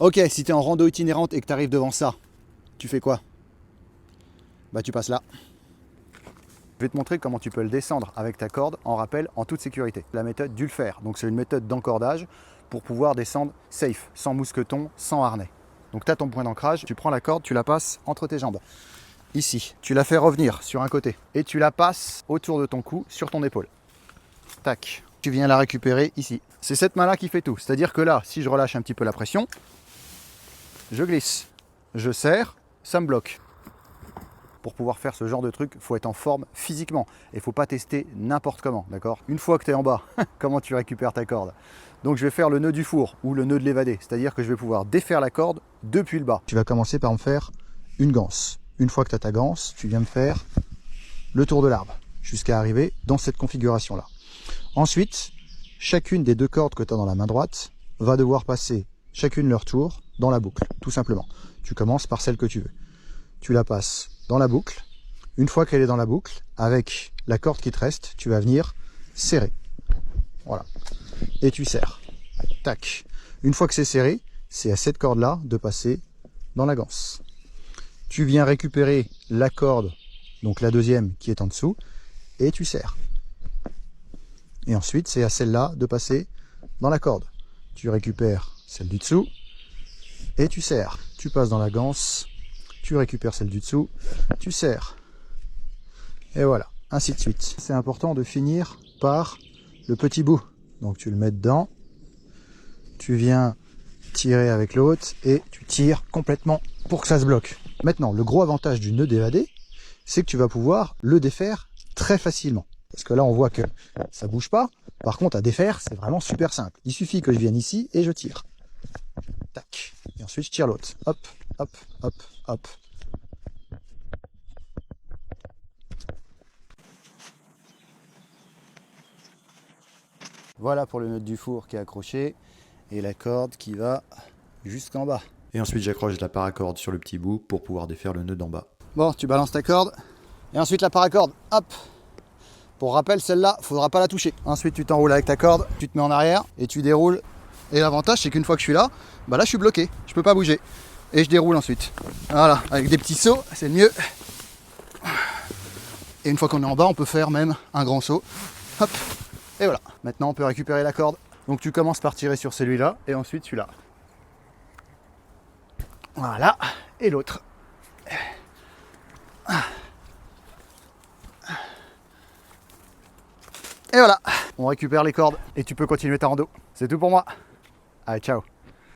Ok, si tu es en rando itinérante et que tu arrives devant ça, tu fais quoi? Bah tu passes là. Je vais te montrer comment tu peux le descendre avec ta corde en rappel en toute sécurité. La méthode du le faire. Donc c'est une méthode d'encordage pour pouvoir descendre safe, sans mousqueton, sans harnais. Donc tu as ton point d'ancrage, tu prends la corde, tu la passes entre tes jambes. Ici, tu la fais revenir sur un côté et tu la passes autour de ton cou, sur ton épaule. Tac, tu viens la récupérer ici. C'est cette main-là qui fait tout. C'est-à-dire que là, si je relâche un petit peu la pression, je glisse, je serre, ça me bloque. Pour pouvoir faire ce genre de truc, il faut être en forme physiquement et il ne faut pas tester n'importe comment, d'accord? Une fois que tu es en bas, comment tu récupères ta corde? Donc je vais faire le nœud du four ou le nœud de l'évadé, c'est-à-dire que je vais pouvoir défaire la corde depuis le bas. Tu vas commencer par me faire une ganse. Une fois que tu as ta ganse, tu viens me faire le tour de l'arbre jusqu'à arriver dans cette configuration-là. Ensuite, chacune des deux cordes que tu as dans la main droite va devoir passer chacune leur tour dans la boucle, tout simplement. Tu commences par celle que tu veux. Tu la passes dans la boucle. Une fois qu'elle est dans la boucle, avec la corde qui te reste, tu vas venir serrer. Voilà. Et tu serres. Tac. Une fois que c'est serré, c'est à cette corde-là de passer dans la ganse. Tu viens récupérer la corde, donc la deuxième qui est en dessous, et tu serres. Et ensuite, c'est à celle-là de passer dans la corde. Tu récupères celle du dessous, et tu serres. Tu passes dans la ganse, tu récupères celle du dessous, tu serres. Et voilà, ainsi de suite. C'est important de finir par le petit bout. Donc tu le mets dedans, tu viens tirer avec l'autre et tu tires complètement pour que ça se bloque. Maintenant, le gros avantage du nœud d'évadé, c'est que tu vas pouvoir le défaire très facilement. Parce que là, on voit que ça bouge pas. Par contre, à défaire, c'est vraiment super simple. Il suffit que je vienne ici et je tire. Tac. Et ensuite, je tire l'autre. Hop, hop, hop, hop. Voilà pour le nœud du four qui est accroché et la corde qui va jusqu'en bas. Et ensuite j'accroche la paracorde sur le petit bout pour pouvoir défaire le nœud d'en bas. Bon, tu balances ta corde et ensuite la paracorde, hop. Pour rappel, celle-là, il ne faudra pas la toucher. Ensuite, tu t'enroules avec ta corde, tu te mets en arrière et tu déroules. Et l'avantage, c'est qu'une fois que je suis là, bah là, je suis bloqué, je peux pas bouger. Et je déroule ensuite. Voilà, avec des petits sauts, c'est le mieux. Et une fois qu'on est en bas, on peut faire même un grand saut. Hop. Et voilà, maintenant on peut récupérer la corde. Donc tu commences par tirer sur celui-là et ensuite celui-là. Voilà, et l'autre. Et voilà, on récupère les cordes et tu peux continuer ta rando. C'est tout pour moi. Allez, ciao.